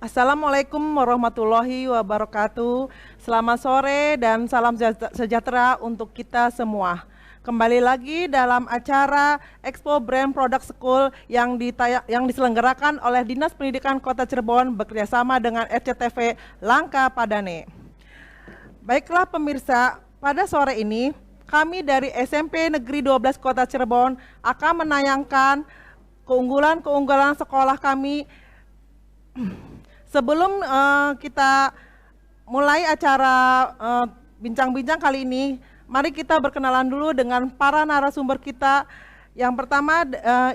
Assalamualaikum warahmatullahi wabarakatuh. Selamat sore dan salam sejahtera untuk kita semua. Kembali lagi dalam acara Expo Brand Product School yang diselenggarakan oleh Dinas Pendidikan Kota Cirebon bekerjasama dengan RCTV Langka Padane. Baiklah pemirsa, pada sore ini kami dari SMP Negeri 12 Kota Cirebon akan menayangkan keunggulan-keunggulan sekolah kami. Sebelum kita mulai acara bincang-bincang kali ini, mari kita berkenalan dulu dengan para narasumber kita. Yang pertama,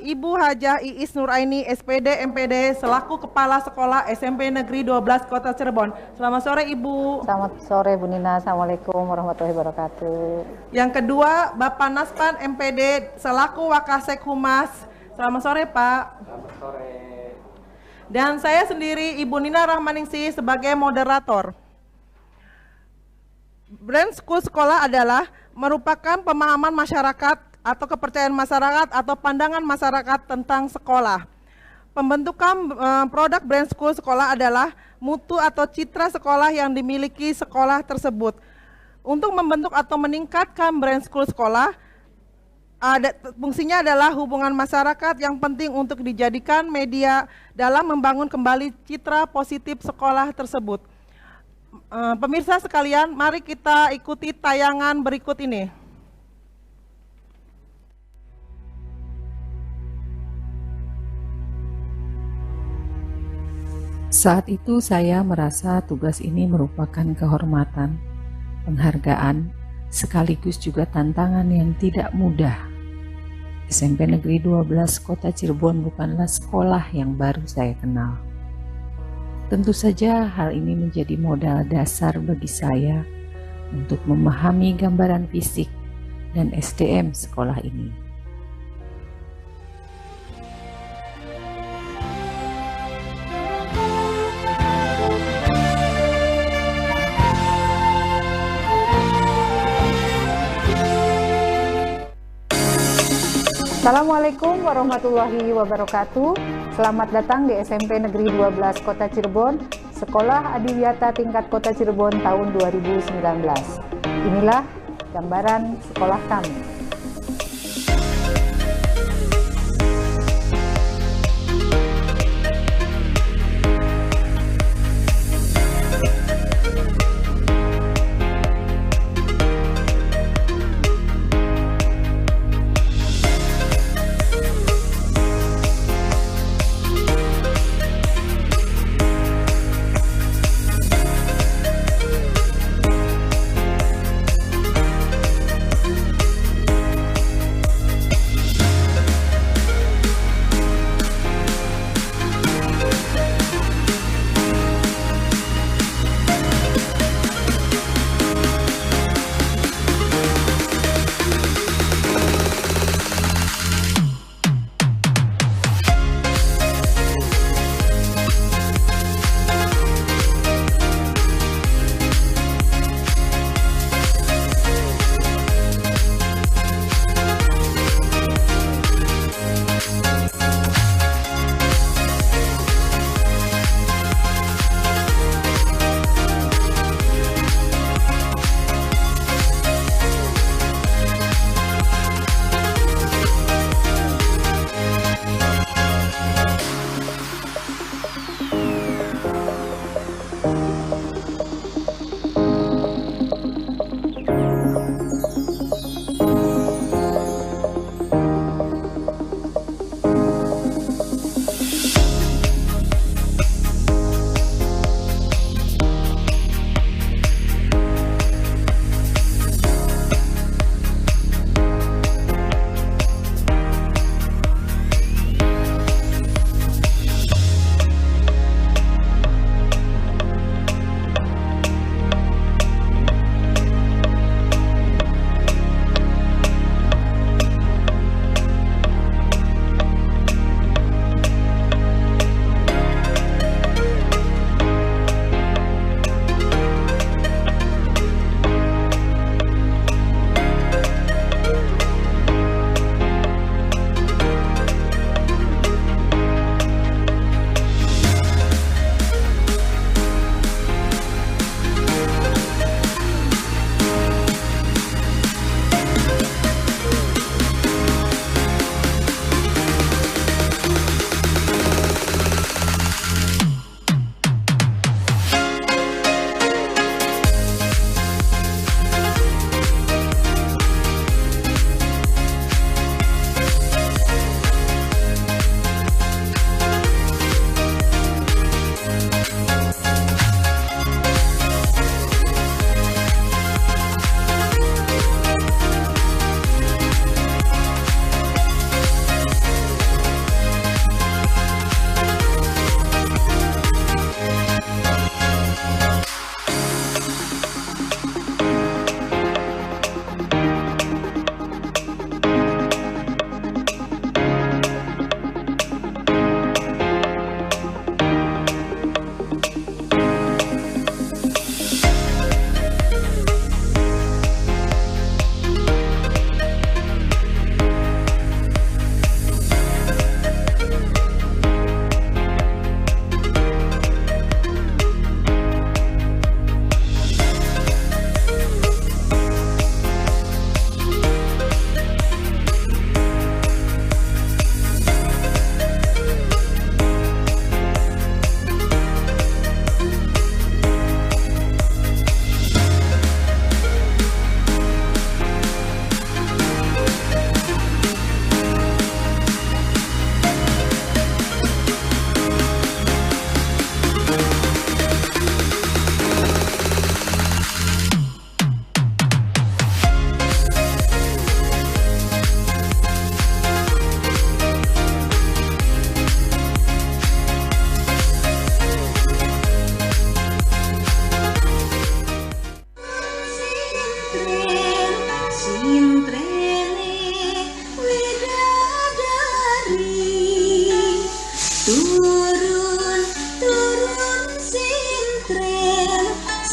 Ibu Hajah Iis Nuraini, SPD MPD, selaku Kepala Sekolah SMP Negeri 12 Kota Cirebon. Selamat sore Ibu. Selamat sore Bu Nina, Assalamualaikum warahmatullahi wabarakatuh. Yang kedua, Bapak Naspan MPD, selaku Wakasek Humas. Selamat sore Pak. Selamat sore. Dan saya sendiri Ibu Nina Rahmaningsih sebagai moderator. Brand School sekolah adalah merupakan pemahaman masyarakat atau kepercayaan masyarakat atau pandangan masyarakat tentang sekolah. Pembentukan produk brand school sekolah adalah mutu atau citra sekolah yang dimiliki sekolah tersebut. Untuk membentuk atau meningkatkan brand school sekolah, fungsinya adalah hubungan masyarakat yang penting untuk dijadikan media dalam membangun kembali citra positif sekolah tersebut. Pemirsa sekalian, mari kita ikuti tayangan berikut ini. Saat itu saya merasa tugas ini merupakan kehormatan, penghargaan, sekaligus juga tantangan yang tidak mudah. SMP Negeri 12 Kota Cirebon bukanlah sekolah yang baru saya kenal. Tentu saja hal ini menjadi modal dasar bagi saya untuk memahami gambaran fisik dan SDM sekolah ini. Assalamualaikum warahmatullahi wabarakatuh. Selamat datang di SMP Negeri 12 Kota Cirebon, Sekolah Adiwiyata Tingkat Kota Cirebon tahun 2019. Inilah gambaran sekolah kami.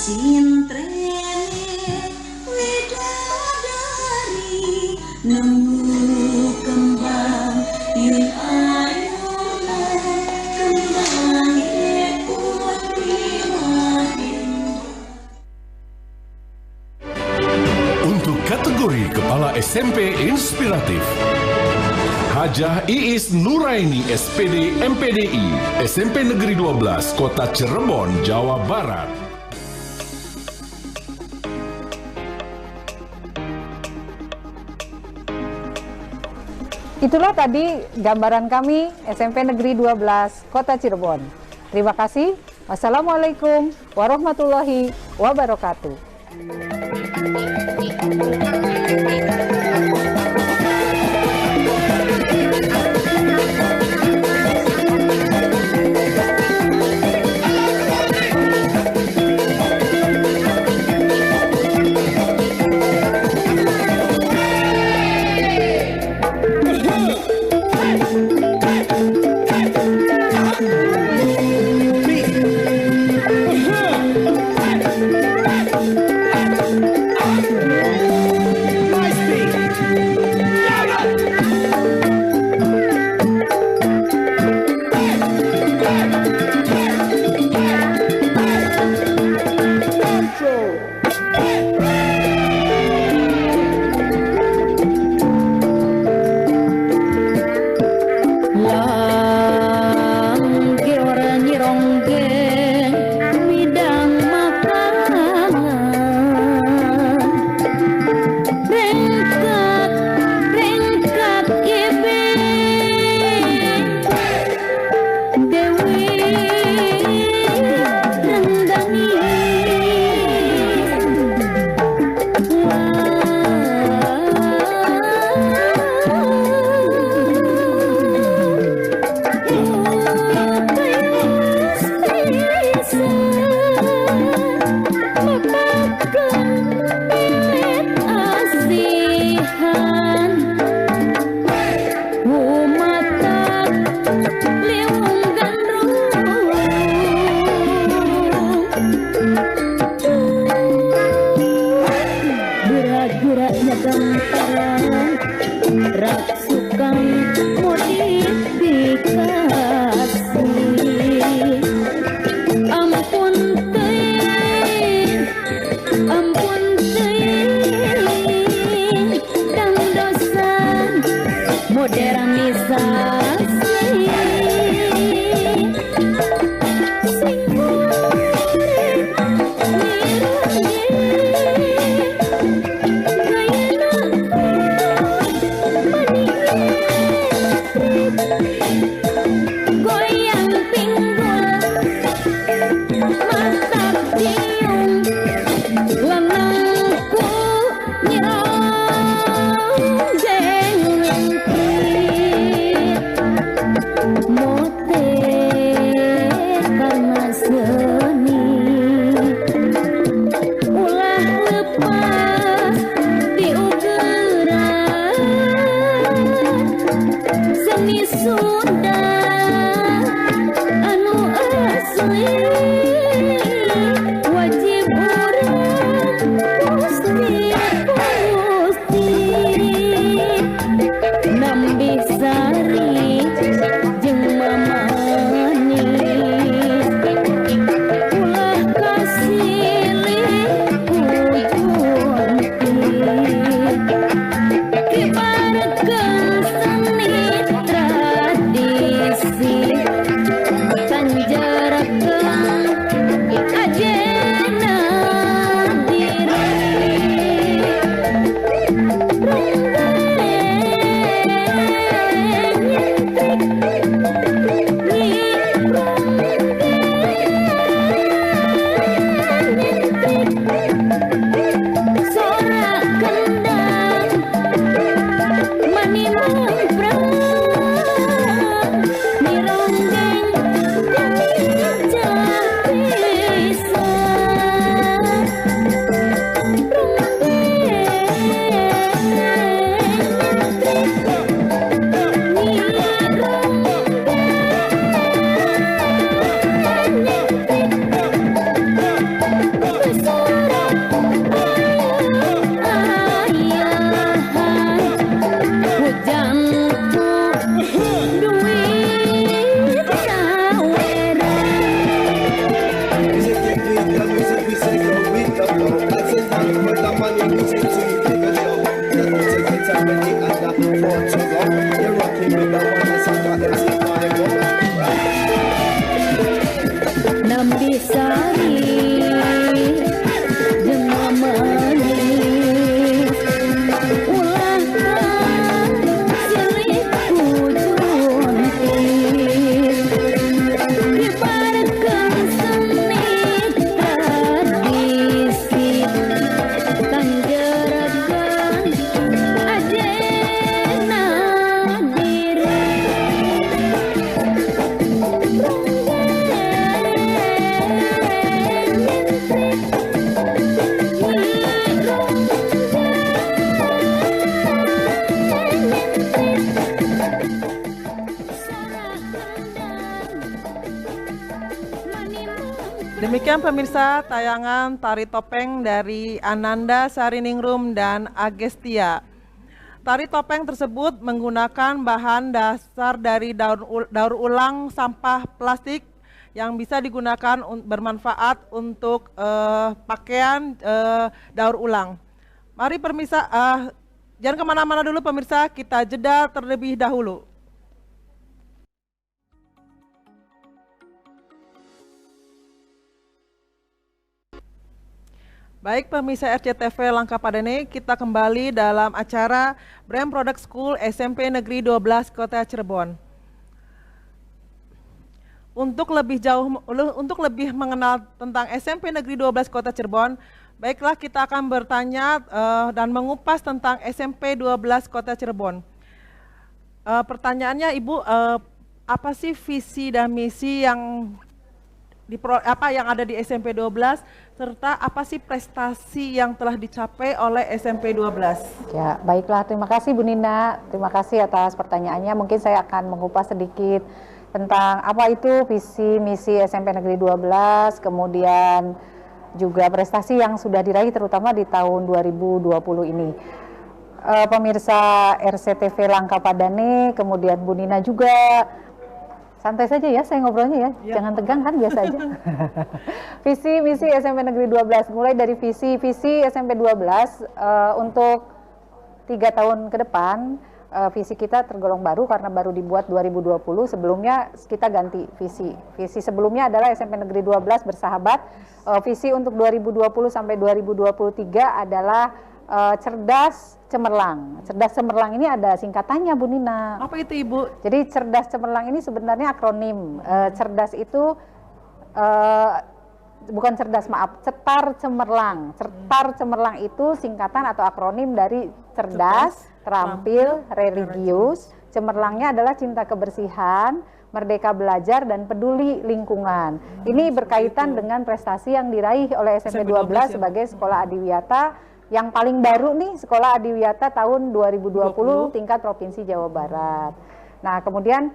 Sintrene widadari nemu kembang yun ayuna kembang putri Mahendra. Untuk kategori Kepala SMP Inspiratif, Hajah Iis Nuraini SPD MPDI SMP Negeri 12 Kota Cirebon, Jawa Barat. Itulah tadi gambaran kami SMP Negeri 12 Kota Cirebon. Terima kasih. Wassalamualaikum warahmatullahi wabarakatuh. Nice. Demikian pemirsa tayangan tari topeng dari Ananda Sariningrum dan Agestia. Tari topeng tersebut menggunakan bahan dasar dari daur ulang sampah plastik yang bisa digunakan bermanfaat untuk pakaian daur ulang. Mari pemirsa, jangan kemana-mana dulu pemirsa, kita jeda terlebih dahulu. Baik pemirsa RCTV Langkapadane, kita kembali dalam acara Brand Product School SMP Negeri 12 Kota Cirebon. Untuk lebih mengenal tentang SMP Negeri 12 Kota Cirebon, baiklah kita akan bertanya dan mengupas tentang SMP 12 Kota Cirebon. Pertanyaannya Ibu, apa sih visi dan misi yang ada di SMP 12 serta apa sih prestasi yang telah dicapai oleh SMP 12? Ya, baiklah, terima kasih Bu Nina. Terima kasih atas pertanyaannya. Mungkin saya akan mengupas sedikit tentang apa itu visi misi SMP Negeri 12, kemudian juga prestasi yang sudah diraih terutama di tahun 2020 ini. Pemirsa RCTV Langkapadane, kemudian Bu Nina juga, santai saja ya saya ngobrolnya ya, jangan tegang kan, biasa aja. Visi misi SMP Negeri 12, mulai dari visi SMP 12 untuk 3 tahun ke depan, visi kita tergolong baru karena baru dibuat 2020, sebelumnya kita ganti visi. Visi sebelumnya adalah SMP Negeri 12 bersahabat, visi untuk 2020 sampai 2023 adalah cerdas cemerlang. Cerdas cemerlang ini ada singkatannya Bu Nina. Apa itu Ibu? Jadi cerdas cemerlang ini sebenarnya akronim. Cerdas itu bukan cerdas, maaf, cetar cemerlang. Cetar cemerlang itu singkatan atau akronim dari cerdas, terampil, religius. Cemerlangnya adalah cinta kebersihan, merdeka belajar, dan peduli lingkungan. Ini berkaitan dengan prestasi yang diraih oleh SMP 12 sebagai sekolah adiwiyata yang paling baru nih, sekolah adiwiyata tahun 2020 tingkat Provinsi Jawa Barat. Nah, kemudian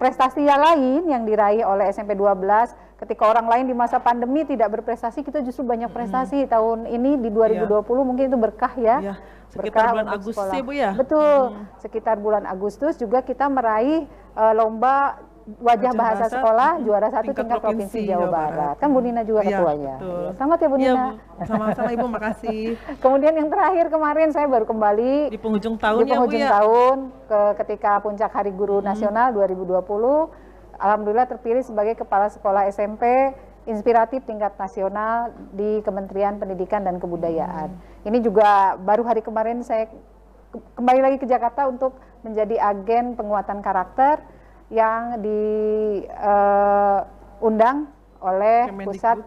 prestasi yang lain yang diraih oleh SMP 12 ketika orang lain di masa pandemi tidak berprestasi, kita justru banyak prestasi tahun ini di 2020, mungkin itu berkah ya. Sekitar berkah bulan untuk Agustus sekolah. ya Bu ya? Betul, sekitar bulan Agustus juga kita meraih lomba wajah bahasa sekolah juara 1 tingkat Provinsi Jawa Barat. Kan Bu Nina juga ketuanya. Ya, selamat ya Bu Nina. Sama-sama Ibu, makasih. Kemudian yang terakhir kemarin saya baru kembali Di penghujung tahun di penghujung ya Bu ya? tahun ketika puncak Hari Guru Nasional 2020, alhamdulillah terpilih sebagai kepala sekolah SMP inspiratif tingkat nasional di Kementerian Pendidikan dan Kebudayaan. Ini juga baru hari kemarin saya kembali lagi ke Jakarta untuk menjadi agen penguatan karakter yang diundang oleh Pusat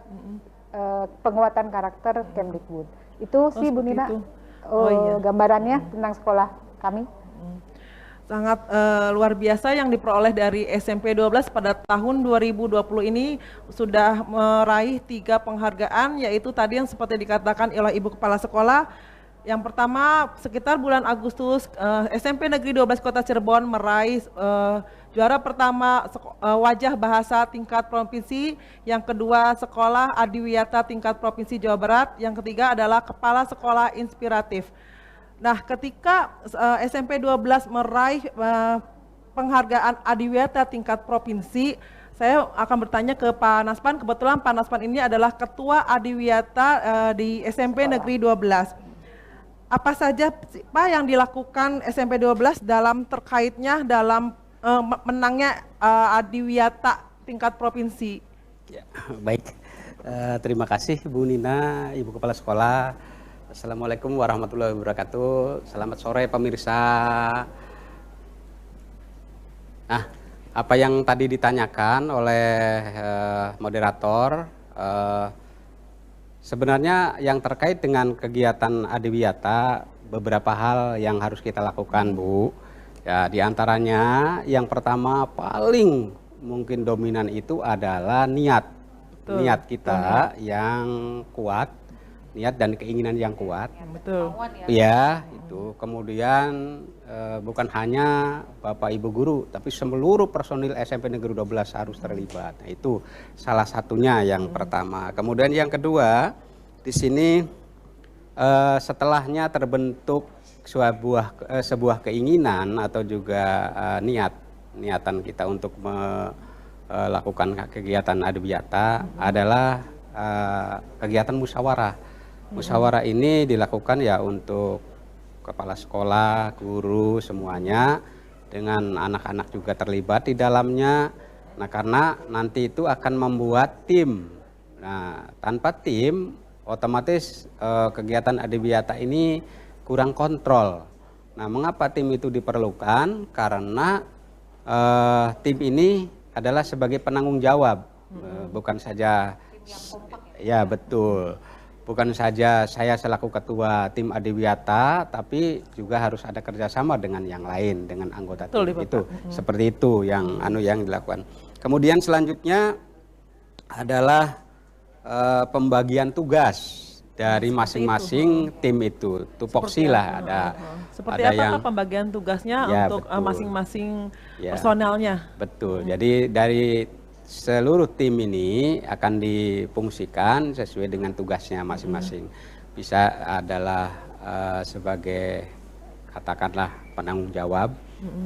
Penguatan Karakter Kemdikbud. Itu sih Bu Nina gambarannya tentang sekolah kami. Sangat luar biasa yang diperoleh dari SMP 12 pada tahun 2020 ini sudah meraih 3 penghargaan, yaitu tadi yang seperti dikatakan oleh Ibu Kepala Sekolah. Yang pertama sekitar bulan Agustus SMP Negeri 12 Kota Cirebon meraih juara pertama wajah bahasa tingkat provinsi, yang kedua sekolah adiwiyata tingkat provinsi Jawa Barat, yang ketiga adalah kepala sekolah inspiratif. Nah, ketika SMP 12 meraih penghargaan adiwiyata tingkat provinsi, saya akan bertanya ke Pak Naspan. Kebetulan Pak Naspan ini adalah ketua adiwiyata di SMP Negeri 12. Apa saja Pak yang dilakukan SMP 12 terkaitnya dalam menangnya adiwiyata tingkat provinsi? Ya, baik, terima kasih Bu Nina, Ibu Kepala Sekolah. Assalamualaikum warahmatullahi wabarakatuh. Selamat sore pemirsa. Nah, apa yang tadi ditanyakan oleh moderator, sebenarnya yang terkait dengan kegiatan adiwiyata beberapa hal yang harus kita lakukan Bu. Ya, diantaranya yang pertama paling mungkin dominan itu adalah niat. Niat kita yang kuat niat dan keinginan yang kuat. Betul. Ya, itu. Kemudian bukan hanya Bapak Ibu guru, tapi seluruh personil SMP Negeri 12 harus terlibat. Nah, itu salah satunya yang pertama. Kemudian yang kedua, di sini setelahnya terbentuk sebuah keinginan atau juga niatan kita untuk melakukan kegiatan adiwiyata adalah kegiatan musyawarah. Musyawarah ini dilakukan ya untuk kepala sekolah, guru, semuanya, dengan anak-anak juga terlibat di dalamnya. Nah, karena nanti itu akan membuat tim. Nah, tanpa tim, otomatis kegiatan adiwiyata ini kurang kontrol. Nah, mengapa tim itu diperlukan? Karena tim ini adalah sebagai penanggung jawab, bukan saja ya betul. Bukan saja saya selaku ketua tim adiwiyata, tapi juga harus ada kerjasama dengan yang lain, dengan anggota tim itu. Seperti itu yang dilakukan. Kemudian selanjutnya adalah pembagian tugas dari masing-masing tim itu. Tupoksi lah ada. Seperti ada apa yang pembagian tugasnya ya, untuk betul. Masing-masing Ya. personelnya? Betul. Jadi dari seluruh tim ini akan difungsikan sesuai dengan tugasnya masing-masing. Bisa adalah sebagai katakanlah penanggung jawab,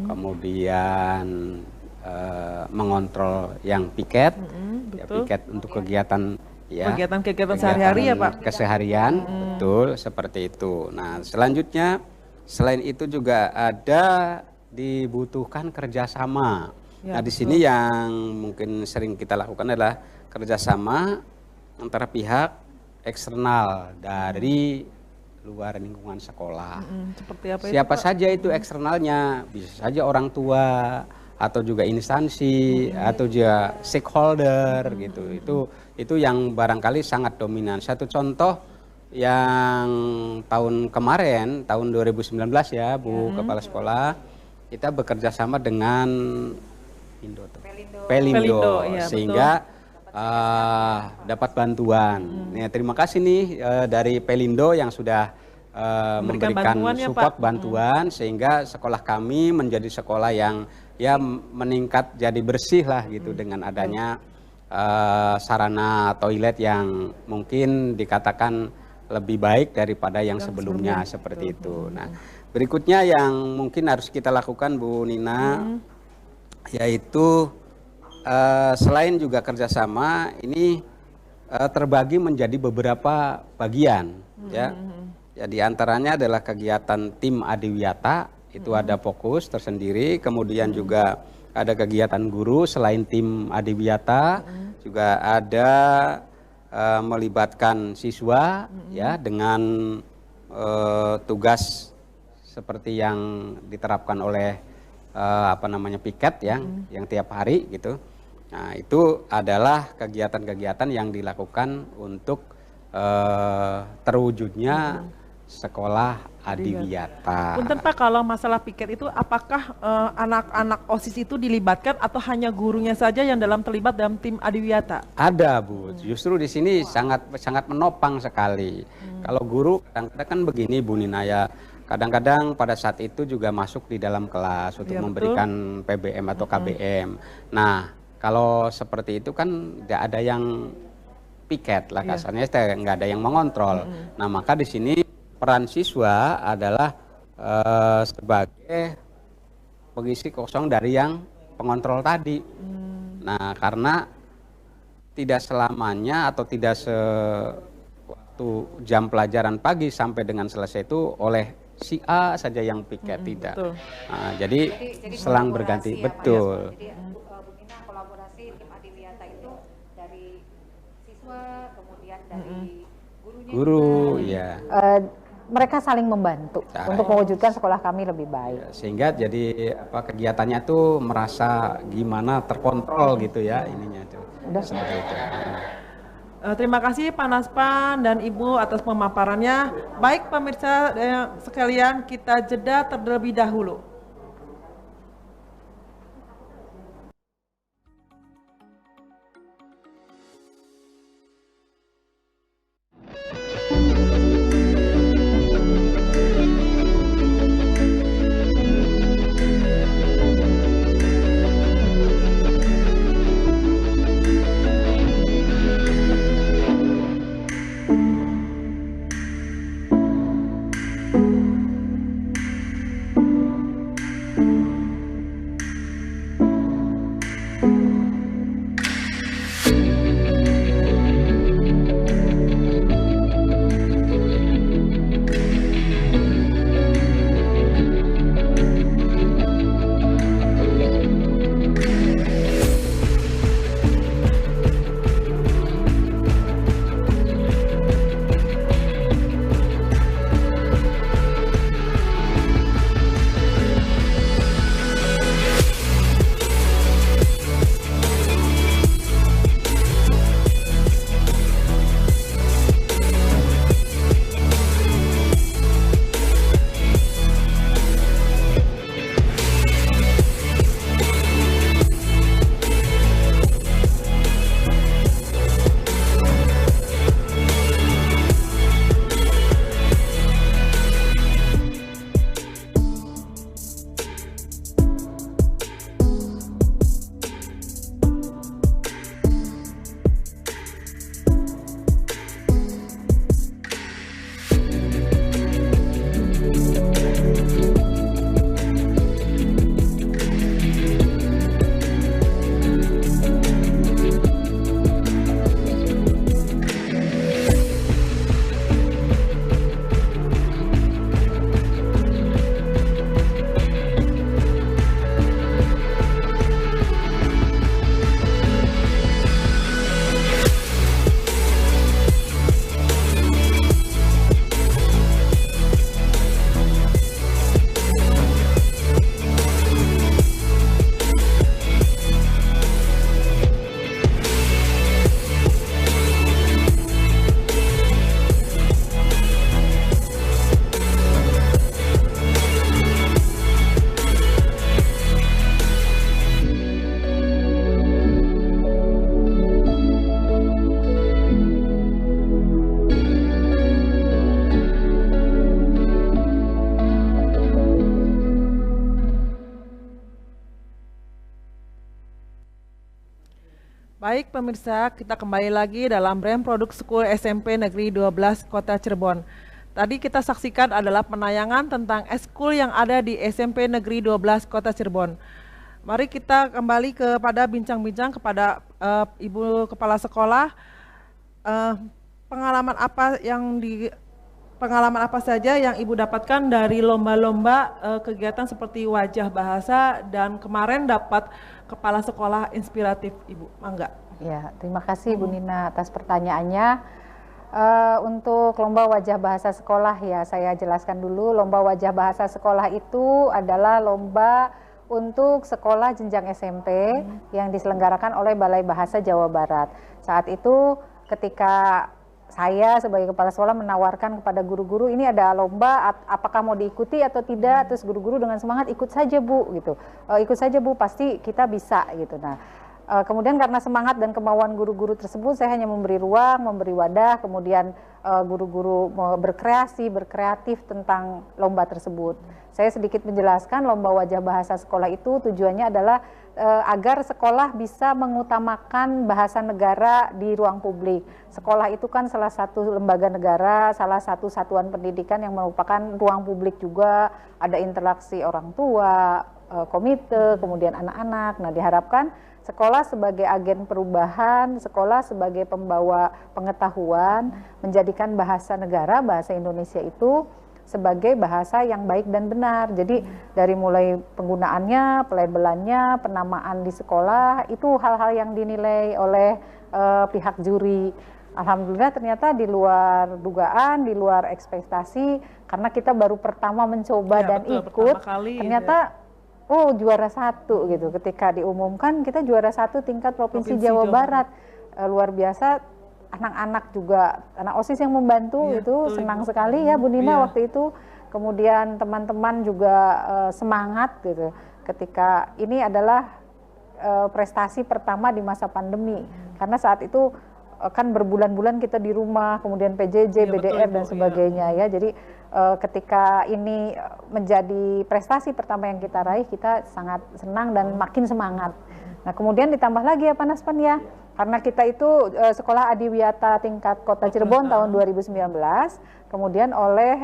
kemudian mengontrol yang piket, ya, piket untuk kegiatan ya, Kegiatan sehari-hari ya Pak? Keseharian, betul seperti itu. Nah, selanjutnya selain itu juga ada dibutuhkan kerjasama. Ya, Nah, di sini yang mungkin sering kita lakukan adalah kerjasama antara pihak eksternal dari luar lingkungan sekolah. Seperti apa Siapa itu Pak? saja itu eksternalnya, bisa saja orang tua atau juga instansi atau juga stakeholder gitu. Itu yang barangkali sangat dominan. Satu contoh yang tahun kemarin, tahun 2019 ya, Bu Kepala Sekolah, kita bekerja sama dengan Pelindo, iya, sehingga dapat bantuan. Ya, terima kasih nih dari Pelindo yang sudah memberikan bantuan ya, support Pak. bantuan sehingga sekolah kami menjadi sekolah yang ya meningkat jadi bersih lah gitu dengan adanya sarana toilet yang mungkin dikatakan lebih baik daripada yang sebelumnya seperti itu. Nah, berikutnya yang mungkin harus kita lakukan Bu Nina, yaitu selain juga kerjasama ini terbagi menjadi beberapa bagian ya. Ya, di antaranya adalah kegiatan tim adiwiyata, itu ada fokus tersendiri, kemudian juga ada kegiatan guru selain tim adiwiyata, juga ada melibatkan siswa ya dengan tugas seperti yang diterapkan oleh piket yang tiap hari gitu. Nah, itu adalah kegiatan-kegiatan yang dilakukan untuk terwujudnya sekolah adiwiyata. Punten Pak, kalau masalah piket itu apakah anak-anak OSIS itu dilibatkan atau hanya gurunya saja yang terlibat dalam tim adiwiyata? Ada Bu, justru di sini sangat menopang sekali. Kalau guru kadang-kadang kan begini Bu Nina ya, kadang-kadang pada saat itu juga masuk di dalam kelas untuk Ya, memberikan PBM atau KBM. Nah, kalau seperti itu kan tidak ada yang piket lah kasarnya, nggak ada yang mengontrol. Nah, maka di sini peran siswa adalah sebagai pengisi kosong dari yang pengontrol tadi. Nah, karena tidak selamanya atau tidak sewaktu jam pelajaran pagi sampai dengan selesai itu oleh si A saja yang piket, tidak. Betul. Nah, jadi selang berganti, betul. Jadi Bu Nina, kolaborasi tim adiwiyata itu dari siswa, kemudian dari gurunya. Guru, ya. Mereka saling membantu untuk mewujudkan sekolah kami lebih baik. Sehingga jadi kegiatannya tuh merasa gimana terkontrol gitu ya ininya tuh. Seperti itu. Terima kasih Pak Naspan dan Ibu atas pemaparannya. Baik pemirsa sekalian, kita jeda terlebih dahulu. Baik pemirsa, kita kembali lagi dalam Brand Product School SMP Negeri 12 Kota Cirebon. Tadi kita saksikan adalah penayangan tentang eskul yang ada di SMP Negeri 12 Kota Cirebon. Mari kita kembali kepada bincang-bincang kepada Ibu Kepala Sekolah. Pengalaman apa saja yang Ibu dapatkan dari lomba-lomba kegiatan seperti wajah bahasa dan kemarin dapat Kepala Sekolah Inspiratif, Ibu? Mangga. Ya, terima kasih Bu Nina atas pertanyaannya. Untuk lomba wajah bahasa sekolah ya, saya jelaskan dulu. Lomba wajah bahasa sekolah itu adalah lomba untuk sekolah jenjang SMP yang diselenggarakan oleh Balai Bahasa Jawa Barat. Saat itu ketika saya sebagai kepala sekolah menawarkan kepada guru-guru, ini ada lomba, apakah mau diikuti atau tidak? Terus guru-guru dengan semangat, ikut saja Bu, gitu. Ikut saja Bu, pasti kita bisa, gitu. Nah, kemudian karena semangat dan kemauan guru-guru tersebut, saya hanya memberi ruang, memberi wadah, kemudian guru-guru berkreatif tentang lomba tersebut. Saya sedikit menjelaskan lomba wajah bahasa sekolah itu tujuannya adalah agar sekolah bisa mengutamakan bahasa negara di ruang publik. Sekolah itu kan salah satu lembaga negara, salah satu satuan pendidikan yang merupakan ruang publik juga, ada interaksi orang tua, komite, kemudian anak-anak. Nah, diharapkan sekolah sebagai agen perubahan, sekolah sebagai pembawa pengetahuan, menjadikan bahasa negara, bahasa Indonesia itu sebagai bahasa yang baik dan benar. Jadi dari mulai penggunaannya, pelabelannya, penamaan di sekolah, itu hal-hal yang dinilai oleh pihak juri. Alhamdulillah ternyata di luar dugaan, di luar ekspektasi, karena kita baru pertama mencoba Ya, dan betul, ikut, pertama kali, ternyata juara 1 gitu. Ketika diumumkan kita juara 1 tingkat Provinsi Jawa Barat. Luar biasa, anak-anak juga, anak OSIS yang membantu, Iya, itu betul, senang Ibu. sekali ya Bu Nina Iya. waktu itu. Kemudian teman-teman juga semangat gitu. Ketika ini adalah prestasi pertama di masa pandemi. Karena saat itu kan berbulan-bulan kita di rumah, kemudian PJJ, Iya, betul, BDR dan Ibu, sebagainya ya. Jadi ketika ini menjadi prestasi pertama yang kita raih, kita sangat senang dan makin semangat. Nah, kemudian ditambah lagi ya Panaspan ya, karena kita itu sekolah Adiwiyata tingkat Kota Cirebon tahun 2019, kemudian oleh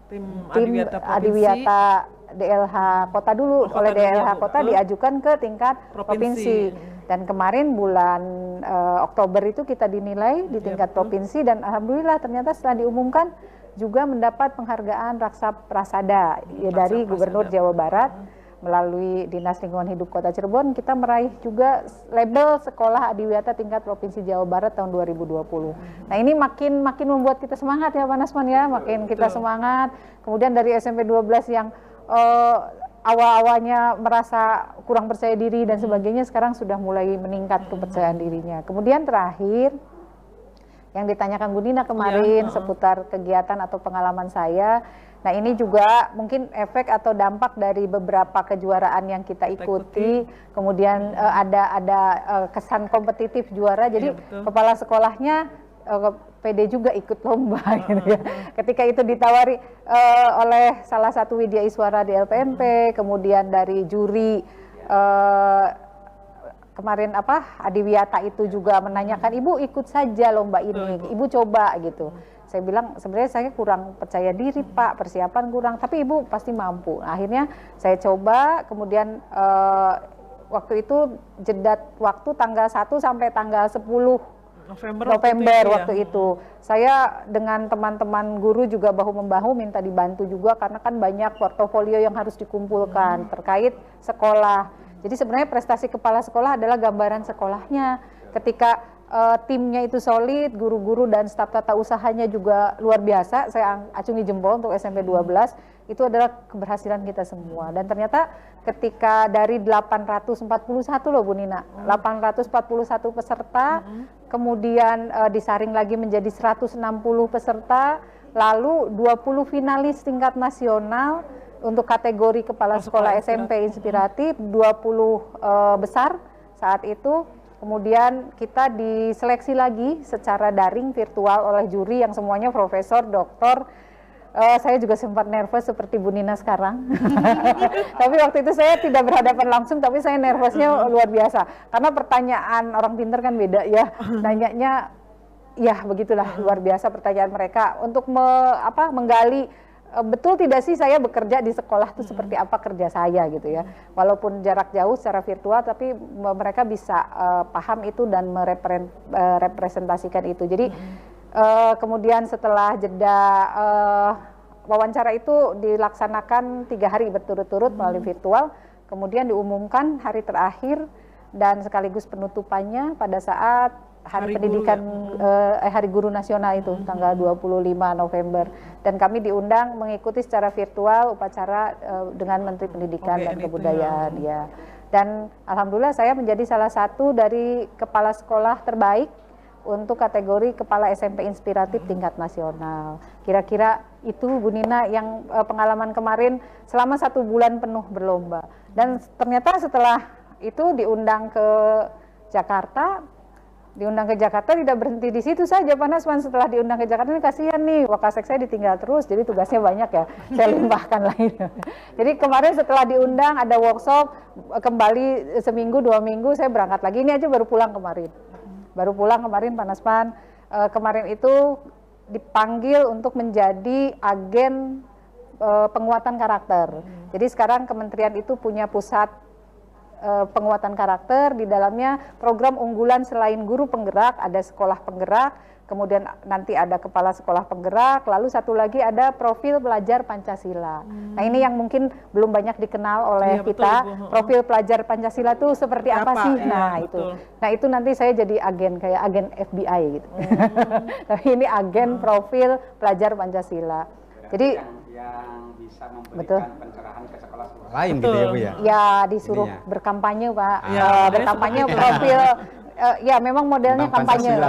Tim tim Adiwiyata DLH Kota dulu, oleh dulu ya, DLH Bu. Kota diajukan ke tingkat provinsi. Dan kemarin bulan Oktober itu kita dinilai di tingkat provinsi, dan alhamdulillah ternyata setelah diumumkan juga mendapat penghargaan Raksa Prasada ya, dari Gubernur Jawa Barat. Melalui Dinas Lingkungan Hidup Kota Cirebon, kita meraih juga label Sekolah Adiwiyata tingkat Provinsi Jawa Barat tahun 2020. Nah, ini makin membuat kita semangat ya Panasman ya, makin kita semangat. Kemudian dari SMP 12 yang awal-awalnya merasa kurang percaya diri dan sebagainya, sekarang sudah mulai meningkat kepercayaan dirinya. Kemudian terakhir yang ditanyakan Bu Nina kemarin seputar kegiatan atau pengalaman saya. Nah, ini juga mungkin efek atau dampak dari beberapa kejuaraan yang kita ikuti. Kemudian ada kesan kompetitif juara. Jadi kepala sekolahnya PD juga ikut lomba gitu ya. Ketika itu ditawari oleh salah satu Widya Iswara di LPMP, kemudian dari juri kemarin Adiwiyata itu juga menanyakan, Ibu ikut saja lomba ini, Ibu coba gitu. Saya bilang sebenarnya saya kurang percaya diri Pak, persiapan kurang, tapi Ibu pasti mampu. Nah, akhirnya saya coba, kemudian waktu itu jeda waktu tanggal 1 sampai tanggal 10 November waktu itu. Saya dengan teman-teman guru juga bahu-membahu minta dibantu juga, karena kan banyak portofolio yang harus dikumpulkan terkait sekolah. Jadi sebenarnya prestasi kepala sekolah adalah gambaran sekolahnya. Ketika timnya itu solid, guru-guru dan staf tata usahanya juga luar biasa, saya acungi jempol untuk SMP 12, itu adalah keberhasilan kita semua. Dan ternyata ketika dari 841 loh Bu Nina, 841 peserta, kemudian disaring lagi menjadi 160 peserta, lalu 20 finalis tingkat nasional untuk kategori kepala sekolah SMP inspiratif, 20 besar saat itu. Kemudian kita diseleksi lagi secara daring virtual oleh juri yang semuanya profesor, doktor, Saya juga sempat nervous seperti Bu Nina sekarang. Tapi waktu itu saya tidak berhadapan langsung, tapi saya nervousnya luar biasa. Karena pertanyaan orang pintar kan beda ya. Nanyanya, ya begitulah luar biasa pertanyaan mereka. Untuk menggali, betul tidak sih saya bekerja di sekolah itu seperti apa kerja saya gitu ya. Walaupun jarak jauh secara virtual, tapi mereka bisa paham itu dan merepresentasikan itu. Jadi kemudian setelah jeda wawancara itu dilaksanakan 3 hari berturut-turut melalui virtual, kemudian diumumkan hari terakhir dan sekaligus penutupannya pada saat Hari Pendidikan Hari Guru Nasional itu tanggal 25 November, dan kami diundang mengikuti secara virtual upacara dengan Menteri Pendidikan dan Kebudayaan ya. Dan alhamdulillah saya menjadi salah satu dari kepala sekolah terbaik untuk kategori Kepala SMP Inspiratif tingkat nasional. Kira-kira itu Bu Nina yang pengalaman kemarin selama 1 bulan penuh berlomba. Dan ternyata setelah itu diundang ke Jakarta tidak berhenti di situ saja Pak Nasman. Setelah diundang ke Jakarta ini kasihan nih, Wakasek saya ditinggal terus, jadi tugasnya banyak ya, saya limpahkan lain. Jadi kemarin setelah diundang ada workshop, kembali seminggu 2 minggu saya berangkat lagi, ini aja baru pulang kemarin. Pak Nasman, kemarin itu dipanggil untuk menjadi agen penguatan karakter. Jadi sekarang kementerian itu punya pusat penguatan karakter, di dalamnya program unggulan selain guru penggerak, ada sekolah penggerak, kemudian nanti ada kepala sekolah penggerak, lalu satu lagi ada profil pelajar Pancasila. Nah ini yang mungkin belum banyak dikenal oleh kita, betul, profil pelajar Pancasila itu seperti apa sih? Nah itu. Nah itu nanti saya jadi agen, kayak agen FBI gitu. Tapi ini agen profil pelajar Pancasila. Jadi yang bisa memberikan pencerahan ke sekolah-sekolah lain gitu ya Bu ya? Ya disuruh berkampanye Pak, berkampanye profil. Ya memang modelnya kampanye,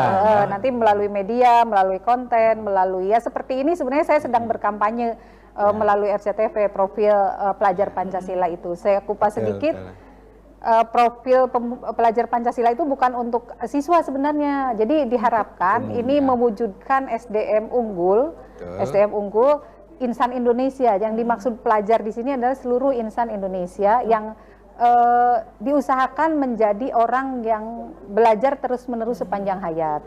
nanti melalui media, melalui konten, melalui ya seperti ini sebenarnya saya sedang berkampanye melalui RCTV profil pelajar Pancasila itu. Saya kupas sedikit, profil pelajar Pancasila itu bukan untuk siswa sebenarnya. Jadi diharapkan ini mewujudkan SDM unggul, insan Indonesia. Yang dimaksud pelajar di sini adalah seluruh insan Indonesia yang diusahakan menjadi orang yang belajar terus-menerus sepanjang hayat.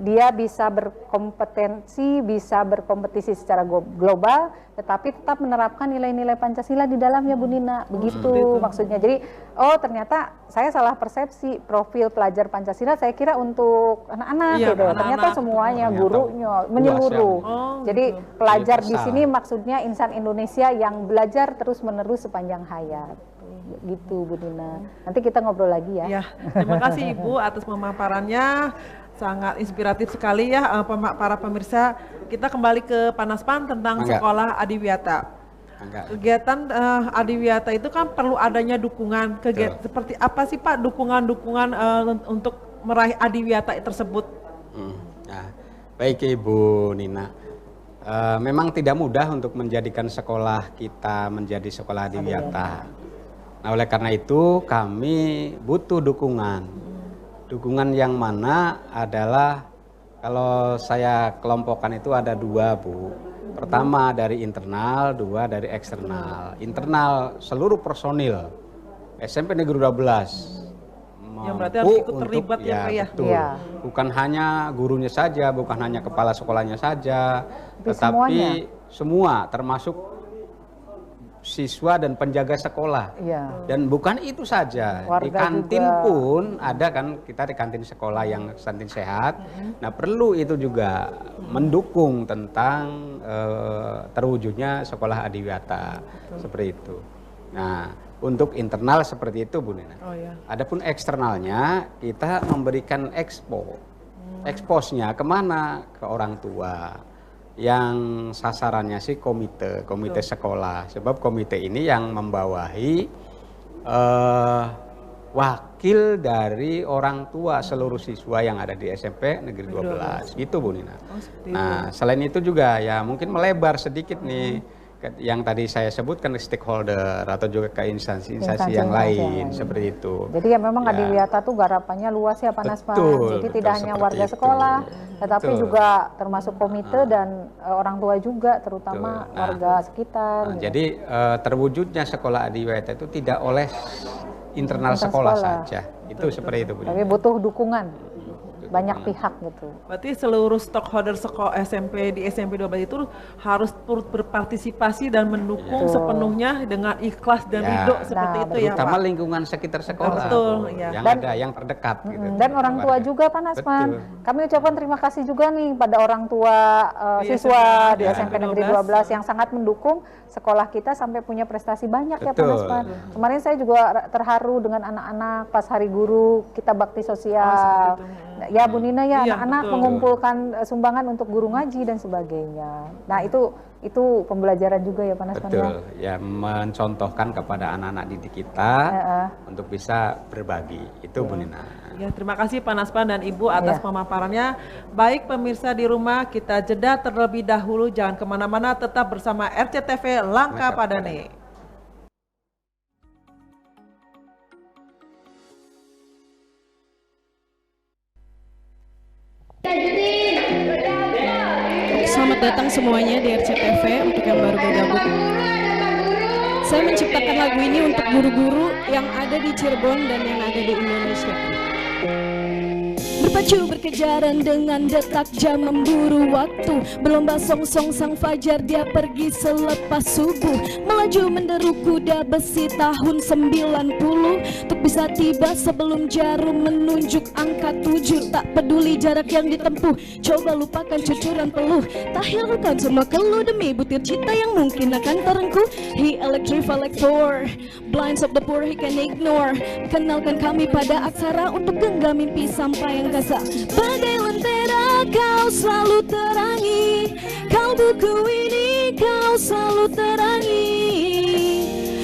Dia bisa berkompetensi, bisa berkompetisi secara global, tetapi tetap menerapkan nilai-nilai Pancasila di dalamnya Bu Nina. Begitu maksudnya. Jadi, oh ternyata saya salah persepsi profil pelajar Pancasila, saya kira untuk anak-anak gitu. Ternyata semuanya, gurunya, menyeluruh. Jadi pelajar di sini maksudnya insan Indonesia yang belajar terus-menerus sepanjang hayat. Gitu Bu Nina. Nanti kita ngobrol lagi ya. Terima kasih Ibu atas pemaparannya. Sangat inspiratif sekali ya para pemirsa. Kita kembali ke Pak Nasman tentang sekolah Adiwiyata. Kegiatan Adiwiyata itu kan perlu adanya dukungan. Seperti apa sih Pak dukungan-dukungan untuk meraih Adiwiyata tersebut? Nah, baik Ibu Nina. Memang tidak mudah untuk menjadikan sekolah kita menjadi sekolah Adiwiyata. Nah, oleh karena itu kami butuh dukungan. Dukungan yang mana adalah, kalau saya kelompokkan itu ada 2 Bu. Pertama dari internal, 2 dari eksternal. Internal seluruh personil SMP Negeri 12 yang berarti harus ikut terlibat ya betul. Bukan hanya gurunya saja, bukan hanya kepala sekolahnya saja, tetapi semua termasuk siswa dan penjaga sekolah. Dan bukan itu saja, warga di kantin juga. Pun ada kan, kita di kantin sekolah yang kantin sehat. Nah perlu itu juga mendukung tentang terwujudnya sekolah Adiwiyata seperti itu. Nah untuk internal seperti itu Bu Nina. Adapun eksternalnya kita memberikan eksposnya kemana? Ke orang tua. Yang sasarannya sih komite sekolah, sebab komite ini yang membawahi wakil dari orang tua seluruh siswa yang ada di SMP Negeri 12 gitu Bu Nina. Nah selain itu juga ya mungkin melebar sedikit nih, yang tadi saya sebutkan stakeholder atau juga ke instansi-instansi yang Instansi lain seperti itu. Jadi ya memang Adiwiyata tuh garapannya luas ya Pak Naspan. Jadi tidak hanya warga sekolah, tetapi juga termasuk komite dan orang tua juga, terutama warga sekitar. Jadi terwujudnya sekolah Adiwiyata itu tidak oleh internal sekolah saja. Itu seperti itu. Tapi butuh dukungan banyak pihak gitu. Berarti seluruh stakeholder sekolah SMP di SMP 12 itu harus turut berpartisipasi dan mendukung sepenuhnya dengan ikhlas dan ridho seperti itu ya Pak. Terutama lingkungan sekitar sekolah. Betul, yang dan, ada yang terdekat gitu. Dan orang tua juga Pak Nasman. Kami ucapkan terima kasih juga nih pada orang tua siswa di SMP Negeri 12 yang sangat mendukung sekolah kita sampai punya prestasi banyak ya Pak Nasman. Kemarin saya juga terharu dengan anak-anak pas Hari Guru kita bakti sosial. Ya Bu Nina ya, anak-anak mengumpulkan sumbangan untuk guru ngaji dan sebagainya. Nah itu pembelajaran juga ya Pak Nasman. Betul, ya mencontohkan kepada anak-anak didik kita untuk bisa berbagi. Itu Bu Nina. Ya, terima kasih Pak Naspan dan Ibu atas pemaparannya. Baik pemirsa di rumah, kita jeda terlebih dahulu, jangan kemana-mana, tetap bersama RCTV Langkah Padane. Selamat datang semuanya di RCTV untuk yang baru bergabung. Saya menciptakan lagu ini untuk guru-guru yang ada di Cirebon dan yang ada di Indonesia. Berpacu berkejaran dengan detak jam memburu waktu, berlomba song-song sang fajar dia pergi selepas subuh, melaju menderu kuda besi tahun 90 untuk bisa tiba sebelum jarum menunjuk angka 7. Tak peduli jarak yang ditempuh, coba lupakan cucuran peluh, tak hiraukan semua keluh demi butir cita yang mungkin akan terengkuh. He electrified like Thor, blinds of the poor he can ignore. Kenalkan kami pada aksara untuk genggam mimpi sampai yang gasa. Bagai lentera kau selalu terangi, kalbuku ini kau selalu terangi.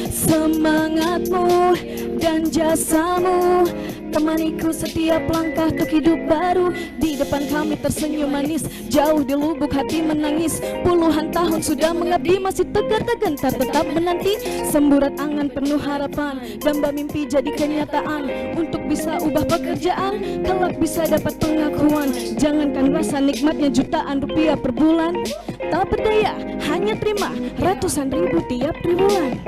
Semangatmu dan jasamu temaniku setiap langkah untuk hidup baru. Di depan kami tersenyum manis, jauh di lubuk hati menangis. Puluhan tahun sudah mengabdi, masih tegar tak gentar tetap menanti. Semburat angan penuh harapan, damba mimpi jadi kenyataan. Untuk bisa ubah pekerjaan, kelak bisa dapat pengakuan. Jangankan rasa nikmatnya jutaan rupiah per bulan, tak berdaya hanya terima ratusan ribu tiap triwulan.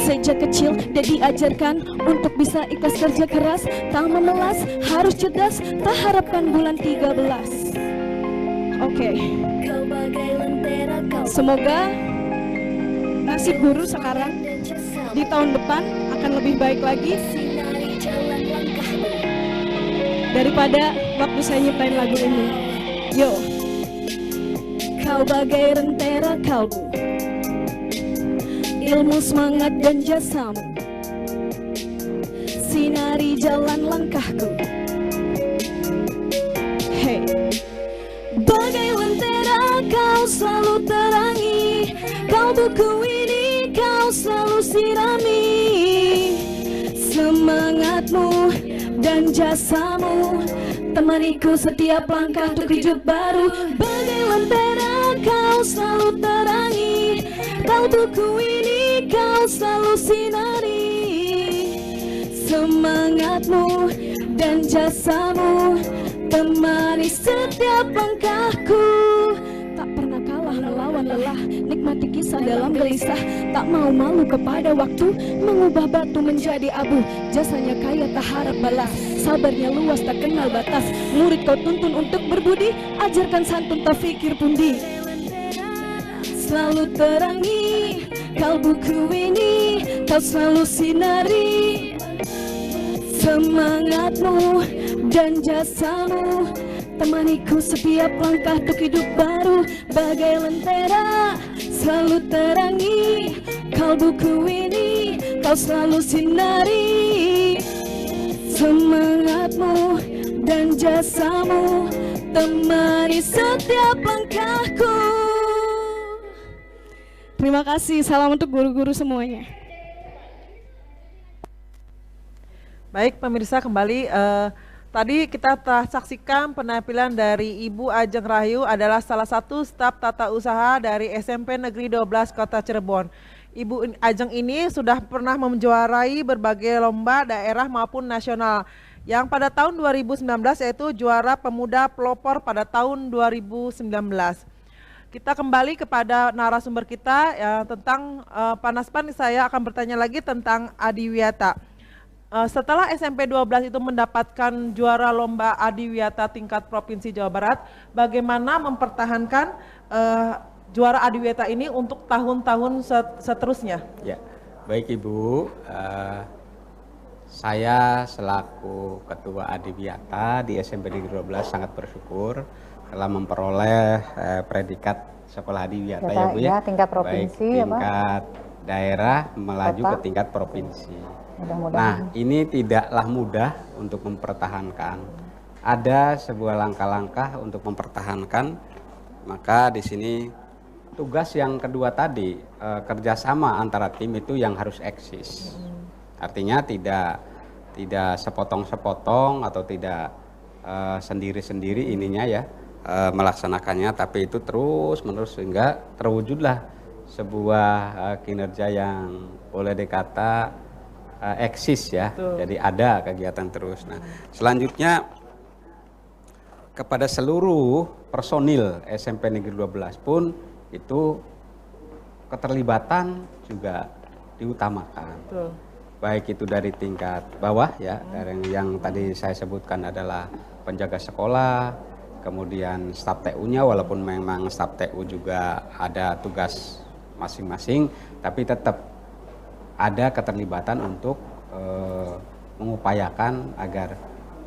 Sejak kecil dia diajarkan untuk bisa ikhlas kerja keras, tak memelas, harus cerdas, tak harapkan bulan 13. Oke. Semoga nasib guru sekarang di tahun depan akan lebih baik lagi daripada waktu saya nyiptain lagu ini. Yo. Kau bagai rentera kalbu, ilmu, semangat dan jasamu, sinari jalan langkahku. Hey, bagai lentera kau selalu terangi, kalbuku ini kau selalu sirami. Semangatmu dan jasamu temaniku setiap langkah untuk hidup baru. Bagai lentera kau selalu terangi, kalbuku ini kau selalu sinari. Semangatmu dan jasamu temani setiap langkahku. Tak pernah kalah melawan lelah, nikmati kisah dalam gelisah. Tak mau malu kepada waktu, mengubah batu menjadi abu. Jasanya kaya tak harap balas, sabarnya luas tak kenal batas. Murid kau tuntun untuk berbudi, ajarkan santun tak fikir pundi. Selalu terangi kalbuku ini, kau selalu sinari. Semangatmu dan jasamu temaniku setiap langkah untuk hidup baru. Bagai lentera selalu terangi, kalbuku ini kau selalu sinari. Semangatmu dan jasamu temani setiap langkahku. Terima kasih, salam untuk guru-guru semuanya. Baik pemirsa, kembali Tadi kita telah saksikan penampilan dari Ibu Ajeng Rahayu adalah salah satu staf tata usaha dari SMP Negeri 12 Kota Cirebon. Ibu Ajeng ini sudah pernah menjuarai berbagai lomba daerah maupun nasional. Yang pada tahun 2019 yaitu juara pemuda pelopor pada tahun 2019. Kita kembali kepada narasumber kita ya, tentang Panaspan. Saya akan bertanya lagi tentang Adiwiyata. Setelah SMP 12 itu mendapatkan juara lomba Adiwiyata tingkat Provinsi Jawa Barat, bagaimana mempertahankan juara Adiwiyata ini untuk tahun-tahun seterusnya? Ya, baik Ibu. Saya selaku Ketua Adiwiyata di SMP Negeri 12 sangat bersyukur telah memperoleh predikat sekolah Adiwiyata ya Bu ya. Tingkat provinsi baik tingkat daerah melaju ke tingkat provinsi. Nah, ini tidaklah mudah untuk mempertahankan. Ada sebuah langkah-langkah untuk mempertahankan. Maka di sini tugas yang kedua tadi, kerjasama antara tim itu yang harus eksis. Artinya tidak sepotong-sepotong atau tidak sendiri-sendiri ininya ya melaksanakannya, tapi itu terus-menerus sehingga terwujudlah sebuah kinerja yang boleh dikata eksis ya. Betul. Jadi ada kegiatan terus. Nah, selanjutnya kepada seluruh personil SMP Negeri 12 pun itu keterlibatan juga diutamakan. Betul. Baik itu dari tingkat bawah ya, dari yang tadi saya sebutkan adalah penjaga sekolah, kemudian staf TU-nya, walaupun memang staf TU juga ada tugas masing-masing, tapi tetap ada keterlibatan untuk mengupayakan agar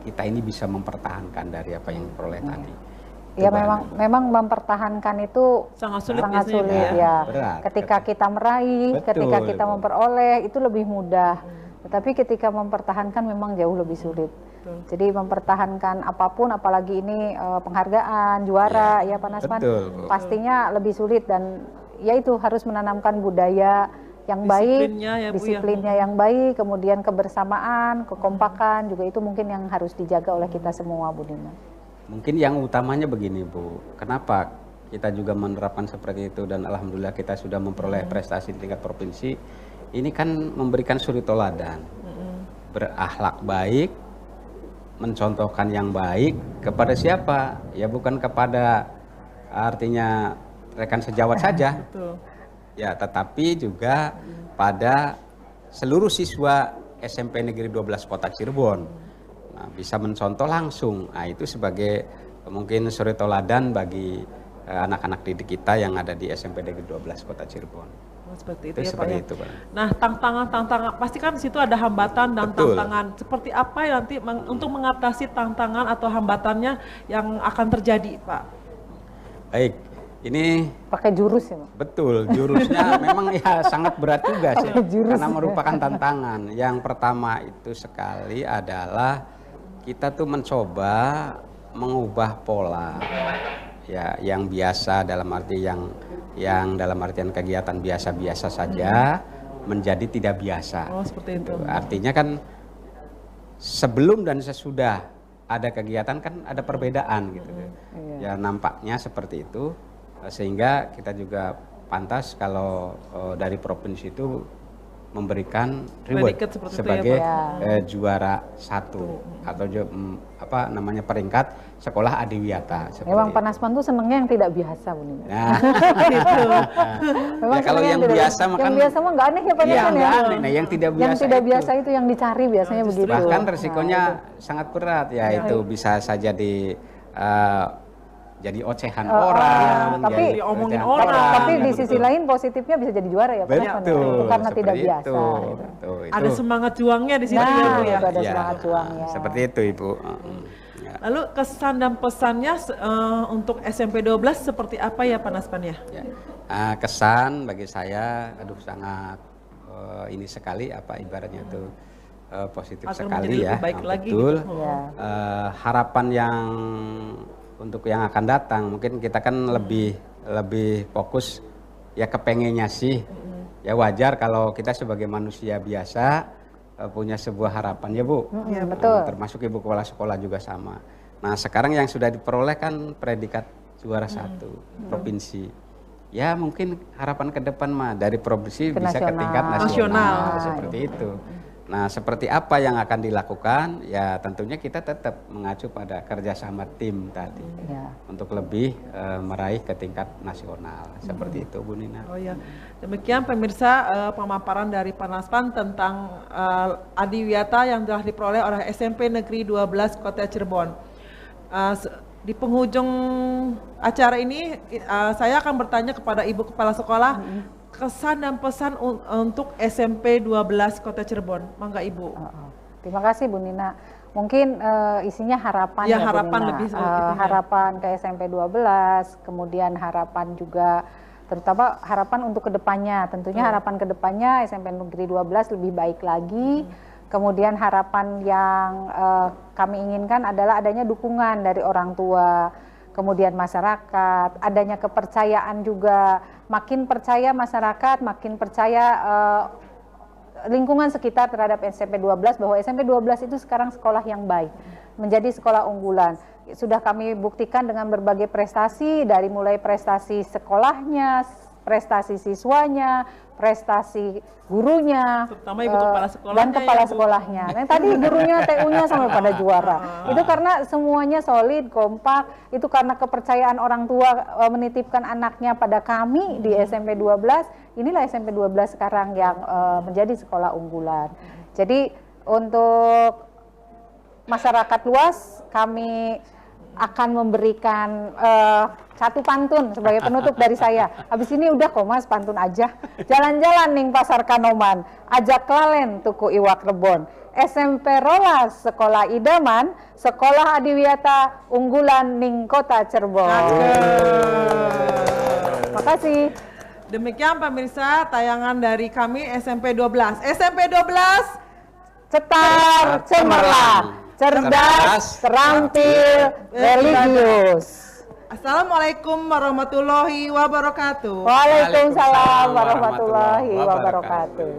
kita ini bisa mempertahankan dari apa yang diperoleh tadi. Ya memang mempertahankan itu sangat sulit ya. Berat, ketika kita meraih, ketika kita memperoleh itu lebih mudah. Tetapi ketika mempertahankan memang jauh lebih sulit. Jadi mempertahankan apapun, apalagi ini penghargaan, juara ya Pak Nasman, pastinya lebih sulit, dan ya itu harus menanamkan budaya yang baik, disiplinnya yang baik, kemudian kebersamaan, kekompakan juga itu mungkin yang harus dijaga oleh kita semua, Bu Dina. Mungkin yang utamanya begini Bu, kenapa kita juga menerapkan seperti itu dan alhamdulillah kita sudah memperoleh prestasi di tingkat provinsi, ini kan memberikan suri toladan, berakhlak baik, mencontohkan yang baik kepada siapa? Ya bukan kepada artinya rekan sejawat saja. Ya, tetapi juga pada seluruh siswa SMP Negeri 12 Kota Cirebon. Nah, bisa mencontoh langsung. Nah, itu sebagai mungkin suri toladan bagi anak-anak didik kita yang ada di SMP Negeri 12 Kota Cirebon. Seperti itu, itu ya seperti Pak. Itu, Pak. Nah, tantangan pasti kan di situ ada hambatan dan tantangan. Seperti apa ya nanti untuk mengatasi tantangan atau hambatannya yang akan terjadi, Pak? Baik. Ini pakai jurus ya, Pak? Betul, jurusnya memang ya sangat berat juga sih, karena merupakan tantangan. Yang pertama itu sekali adalah kita tuh mencoba mengubah pola ya yang biasa dalam arti yang dalam artian kegiatan biasa-biasa saja menjadi tidak biasa. Oh, seperti itu. Artinya kan sebelum dan sesudah ada kegiatan kan ada perbedaan gitu. Ya nampaknya seperti itu. Sehingga kita juga pantas kalau dari provinsi itu memberikan reward sebagai juara 1 atau apa namanya peringkat sekolah Adiwiyata. Memang Pak Nasman tuh senangnya yang tidak biasa, Bu Nina. Nah, gitu. Ya, kalau yang biasa mah kan yang biasa mah nggak aneh ya Pak Nasman ya. Nah, yang tidak biasa, yang tidak biasa itu yang dicari biasanya begitu. Bahkan resikonya sangat berat ya, itu bisa saja jadi ocehan orang, tapi diomongin orang. Tapi di sisi lain positifnya bisa jadi juara ya Pak Nasman. Itu karena tidak biasa. Betul, ada semangat juangnya di situ ya Bu ya. Ada semangat juangnya. Seperti itu Ibu. Lalu kesan dan pesannya untuk SMP 12 seperti apa ya Pak Naspan ya? Kesan bagi saya, sangat ini sekali apa ibaratnya itu positif sekali ya. Betul. Harapan yang untuk yang akan datang mungkin kita kan lebih fokus ya kepengennya sih ya wajar kalau kita sebagai manusia biasa punya sebuah harapan ya Bu. Ya, betul. Termasuk Ibu Kepala Sekolah juga sama. Nah sekarang yang sudah diperoleh kan predikat juara 1 provinsi. Ya mungkin harapan ke depan mah dari provinsi bisa ke tingkat nasional. Seperti itu. Nah seperti apa yang akan dilakukan? Ya tentunya kita tetap mengacu pada kerjasama tim tadi. Ya. Untuk lebih meraih ke tingkat nasional. Seperti itu Bu Nina. Oh ya, demikian pemirsa pemaparan dari Panaspan tentang adiwiyata yang telah diperoleh oleh SMP Negeri 12 Kota Cirebon. Di penghujung acara ini saya akan bertanya kepada Ibu Kepala Sekolah kesan dan pesan untuk SMP 12 Kota Cirebon. Mangga Ibu. Terima kasih Bu Nina. Mungkin isinya harapan ya, Bu harapan Nina. lebih harapan ke SMP 12, kemudian harapan juga terutama harapan untuk kedepannya. Tentunya harapan kedepannya SMP Negeri 12 lebih baik lagi. Kemudian harapan yang kami inginkan adalah adanya dukungan dari orang tua, kemudian masyarakat, adanya kepercayaan juga. Makin percaya masyarakat, makin percaya lingkungan sekitar terhadap SMP 12 bahwa SMP 12 itu sekarang sekolah yang baik, menjadi sekolah unggulan. Sudah kami buktikan dengan berbagai prestasi, dari mulai prestasi sekolahnya, prestasi siswanya, prestasi gurunya, terutama Ibu Kepala Sekolahnya dan kepala ya, Bu. sekolahnya. Nah, tadi gurunya, TU-nya sampai pada juara. Itu karena semuanya solid, kompak. Itu karena kepercayaan orang tua menitipkan anaknya pada kami di SMP 12. Inilah SMP 12 sekarang yang menjadi sekolah unggulan. Jadi untuk masyarakat luas kami akan memberikan satu pantun sebagai penutup dari saya. Habis ini udah kok Mas, pantun aja. Jalan-jalan ning pasar Kanoman, ajak lalen tuku iwak rebon. SMP Rolas sekolah idaman, sekolah adiwiyata unggulan ning kota Cirebon. Terima kasih. Demikian pemirsa tayangan dari kami SMP 12. SMP 12 cetar, cemerlang, cerdas, terampil, religius. Assalamualaikum warahmatullahi wabarakatuh. Waalaikumsalam warahmatullahi wabarakatuh.